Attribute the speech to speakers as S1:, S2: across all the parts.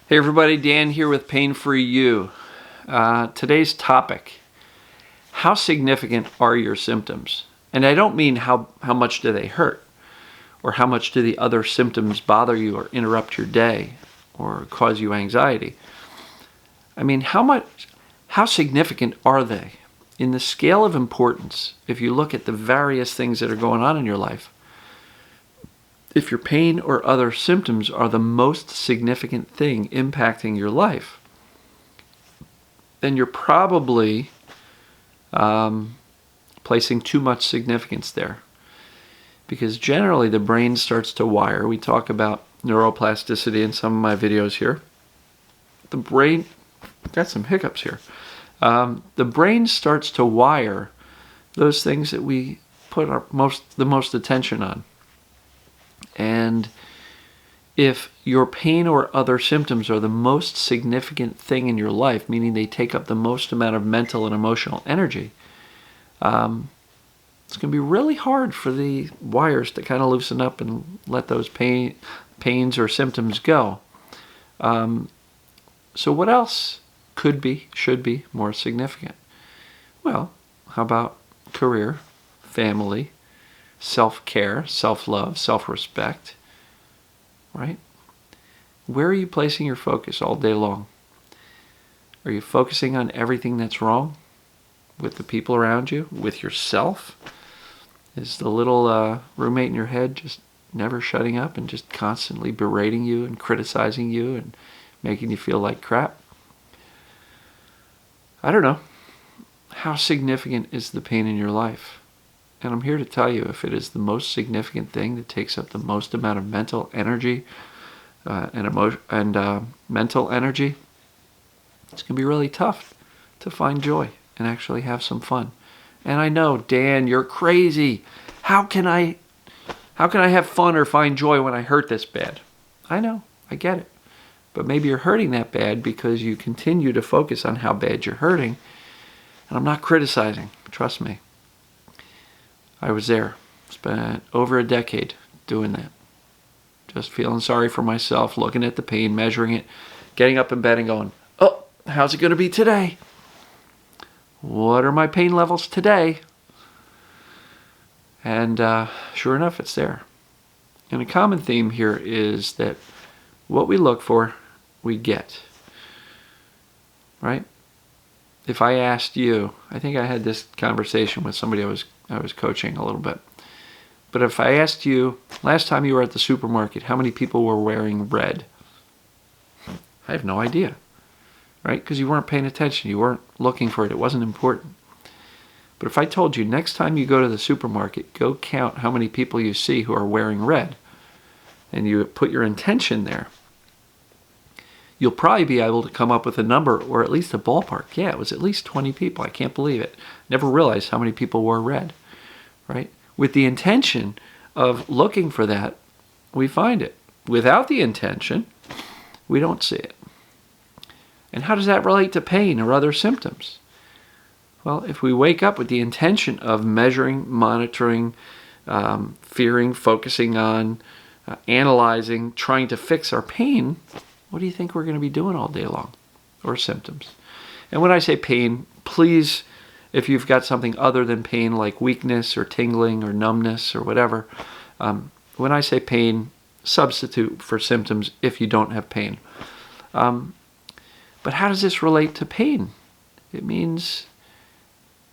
S1: Hey everybody, Dan here with Pain Free You. Today's topic, how significant are your symptoms? And I don't mean how much do they hurt, or how much do the other symptoms bother you or interrupt your day or cause you anxiety. I mean, how significant are they? In the scale of importance, if you look at the various things that are going on in your life, if your pain or other symptoms are the most significant thing impacting your life, then you're probably placing too much significance there. Because generally the brain starts to wire. We talk about neuroplasticity in some of my videos here. The brain, got some hiccups here. The brain starts to wire those things that we put the most attention on. And if your pain or other symptoms are the most significant thing in your life, meaning they take up the most amount of mental and emotional energy, it's going to be really hard for the wires to kind of loosen up and let those pains or symptoms go. So what else should be more significant? Well, how about career, family, self-care, self-love, self-respect, right? Where are you placing your focus all day long? Are you focusing on everything that's wrong with the people around you, with yourself? Is the little roommate in your head just never shutting up and just constantly berating you and criticizing you and making you feel like crap? I don't know. How significant is the pain in your life? And I'm here to tell you, if it is the most significant thing that takes up the most amount of mental energy and mental energy, it's going to be really tough to find joy and actually have some fun. And I know, Dan, you're crazy. How can I have fun or find joy when I hurt this bad? I know, I get it. But maybe you're hurting that bad because you continue to focus on how bad you're hurting. And I'm not criticizing, trust me. I was there, spent over a decade doing that. Just feeling sorry for myself, looking at the pain, measuring it, getting up in bed and going, oh, how's it going to be today? What are my pain levels today? And sure enough, it's there. And a common theme here is that what we look for, we get. Right? If I asked you, I think I had this conversation with somebody I was coaching a little bit. But if I asked you, last time you were at the supermarket, how many people were wearing red? I have no idea, right? Because you weren't paying attention. You weren't looking for it. It wasn't important. But if I told you, next time you go to the supermarket, go count how many people you see who are wearing red, and you put your intention there, you'll probably be able to come up with a number or at least a ballpark. Yeah, it was at least 20 people. I can't believe it. Never realized how many people wore red, right? With the intention of looking for that, we find it. Without the intention, we don't see it. And how does that relate to pain or other symptoms? Well, if we wake up with the intention of measuring, monitoring, fearing, focusing on, analyzing, trying to fix our pain, what do you think we're going to be doing all day long? Or symptoms. And when I say pain, please, if you've got something other than pain like weakness or tingling or numbness or whatever, when I say pain, substitute for symptoms if you don't have pain. But how does this relate to pain? It means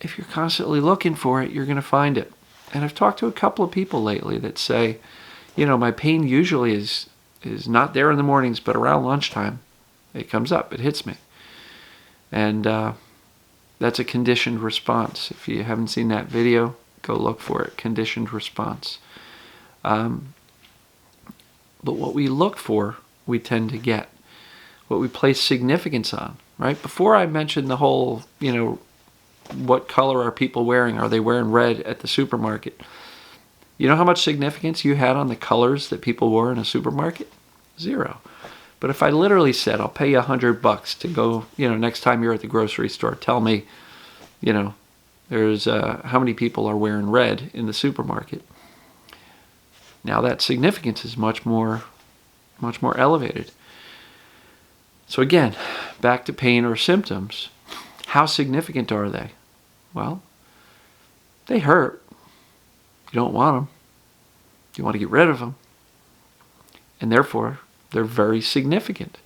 S1: if you're constantly looking for it, you're going to find it. And I've talked to a couple of people lately that say, my pain usually is not there in the mornings, but around lunchtime, it comes up, it hits me. And that's a conditioned response. If you haven't seen that video, go look for it, conditioned response. But what we look for, we tend to get. What we place significance on, right? Before I mentioned the whole, what color are people wearing? Are they wearing red at the supermarket? You know how much significance you had on the colors that people wore in a supermarket? 0. But if I literally said, I'll pay you $100 to go, next time you're at the grocery store, tell me, there's how many people are wearing red in the supermarket. Now that significance is much more elevated. So again, back to pain or symptoms. How significant are they? Well, they hurt. You don't want them. You want to get rid of them. And therefore, they're very significant.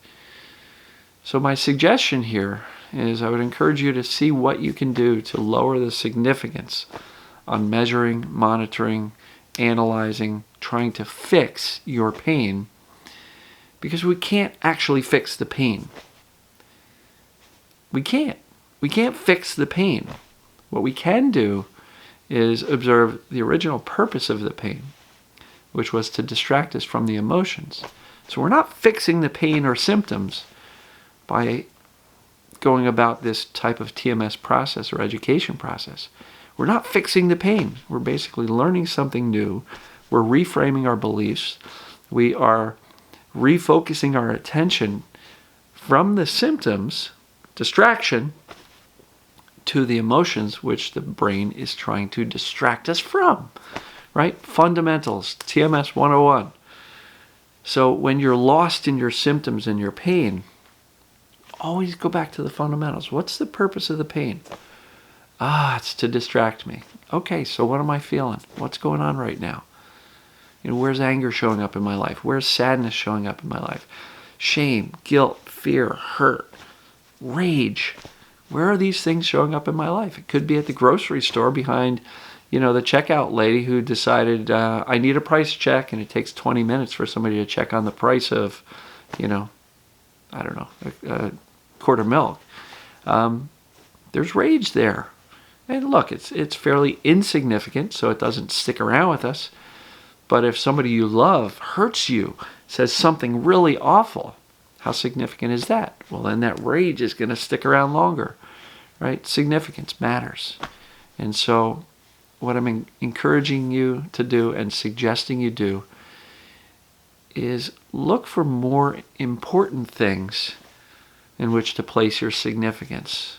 S1: So my suggestion here is I would encourage you to see what you can do to lower the significance on measuring, monitoring, analyzing, trying to fix your pain, because we can't actually fix the pain. We can't. We can't fix the pain. What we can do is observe the original purpose of the pain, which was to distract us from the emotions. So we're not fixing the pain or symptoms by going about this type of TMS process or education process. We're not fixing the pain. We're basically learning something new. We're reframing our beliefs. We are refocusing our attention from the symptoms, distraction, to the emotions which the brain is trying to distract us from, right? Fundamentals, TMS 101. So when you're lost in your symptoms and your pain, always go back to the fundamentals. What's the purpose of the pain? It's to distract me. Okay, so what am I feeling? What's going on right now? Where's anger showing up in my life? Where's sadness showing up in my life? Shame, guilt, fear, hurt, rage. Where are these things showing up in my life? It could be at the grocery store behind, the checkout lady who decided, I need a price check, and it takes 20 minutes for somebody to check on the price of, I don't know, a quart of milk. There's rage there. And look, it's fairly insignificant, so it doesn't stick around with us. But if somebody you love hurts you, says something really awful, how significant is that? Well, then that rage is going to stick around longer, right? Significance matters. And so what I'm encouraging you to do and suggesting you do is look for more important things in which to place your significance.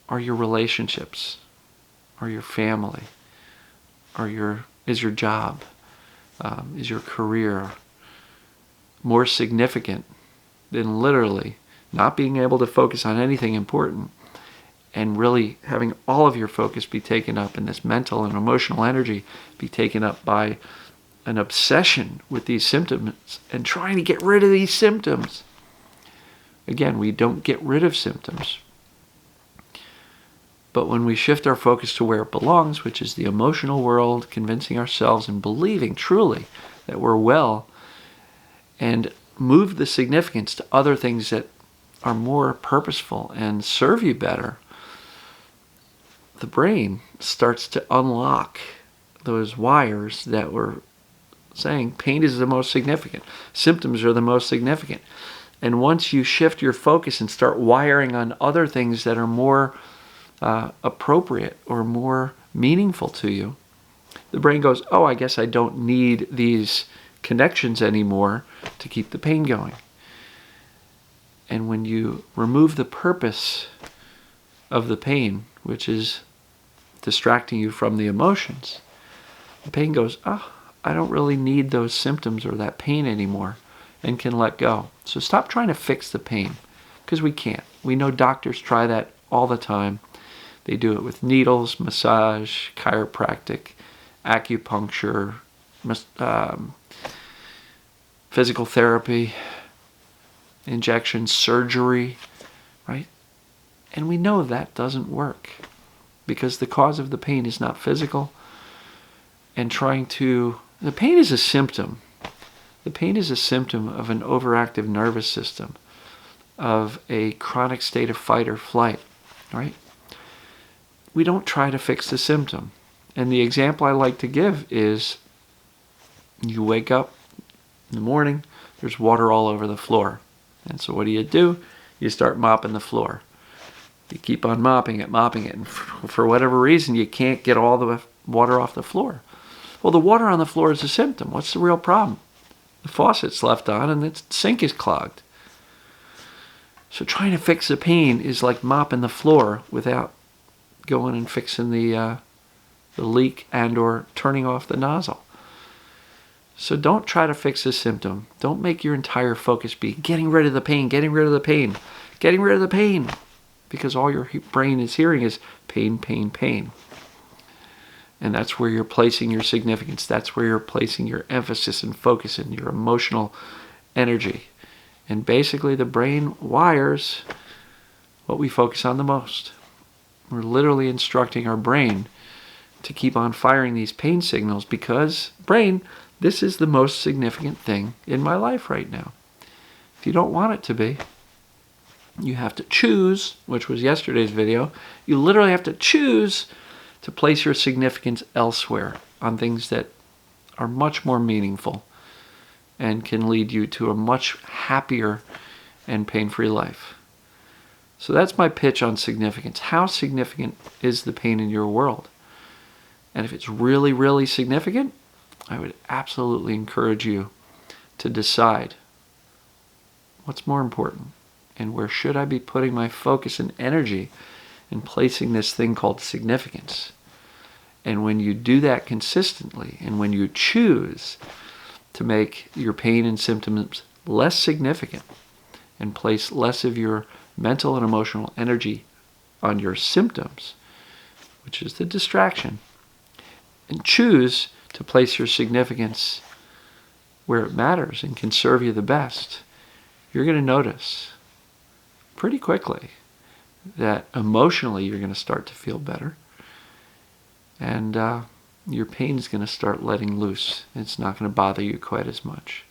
S1: Are your relationships? Are your family? Is your job? Is your career more significant than literally not being able to focus on anything important and really having all of your focus be taken up and this mental and emotional energy be taken up by an obsession with these symptoms and trying to get rid of these symptoms? Again, we don't get rid of symptoms. But when we shift our focus to where it belongs, which is the emotional world, convincing ourselves and believing truly that we're well, and move the significance to other things that are more purposeful and serve you better, the brain starts to unlock those wires that were saying pain is the most significant, symptoms are the most significant. And once you shift your focus and start wiring on other things that are more appropriate or more meaningful to you, the brain goes, oh, I guess I don't need these connections anymore to keep the pain going. And when you remove the purpose of the pain, which is distracting you from the emotions, the pain goes, I don't really need those symptoms or that pain anymore, and can let go. So stop trying to fix the pain, because we can't. We know doctors try that all the time. They do it with needles, massage, chiropractic, acupuncture, physical therapy, injections, surgery, right? And we know that doesn't work because the cause of the pain is not physical. And the pain is a symptom. The pain is a symptom of an overactive nervous system, of a chronic state of fight or flight, right? We don't try to fix the symptom. And the example I like to give is you wake up in the morning, there's water all over the floor. And so what do? You start mopping the floor. You keep on mopping it, and for whatever reason, you can't get all the water off the floor. Well, the water on the floor is a symptom. What's the real problem? The faucet's left on and the sink is clogged. So trying to fix the pain is like mopping the floor without going and fixing the leak and or turning off the nozzle. So don't try to fix a symptom. Don't make your entire focus be getting rid of the pain, getting rid of the pain, getting rid of the pain. Because all your brain is hearing is pain, pain, pain. And that's where you're placing your significance. That's where you're placing your emphasis and focus and your emotional energy. And basically the brain wires what we focus on the most. We're literally instructing our brain to keep on firing these pain signals because, brain, this is the most significant thing in my life right now. If you don't want it to be, you have to choose, which was yesterday's video, you literally have to choose to place your significance elsewhere on things that are much more meaningful and can lead you to a much happier and pain-free life. So that's my pitch on significance. How significant is the pain in your world? And if it's really, really significant, I would absolutely encourage you to decide what's more important and where should I be putting my focus and energy in placing this thing called significance. And when you do that consistently, and when you choose to make your pain and symptoms less significant and place less of your mental and emotional energy on your symptoms, which is the distraction, and choose to place your significance where it matters and can serve you the best, you're going to notice pretty quickly that emotionally you're going to start to feel better, and your pain is going to start letting loose. It's not going to bother you quite as much.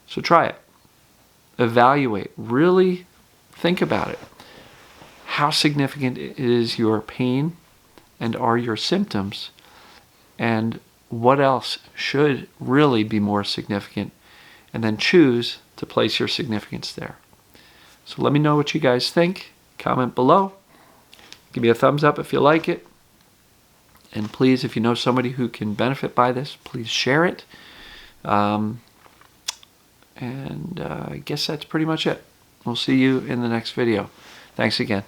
S1: So try it. Evaluate. Really think about it. How significant is your pain and are your symptoms? And what else should really be more significant? And then choose to place your significance there. So let me know what you guys think. Comment below. Give me a thumbs up if you like it. And please, if you know somebody who can benefit by this, please share it. I guess that's pretty much it. We'll see you in the next video. Thanks again.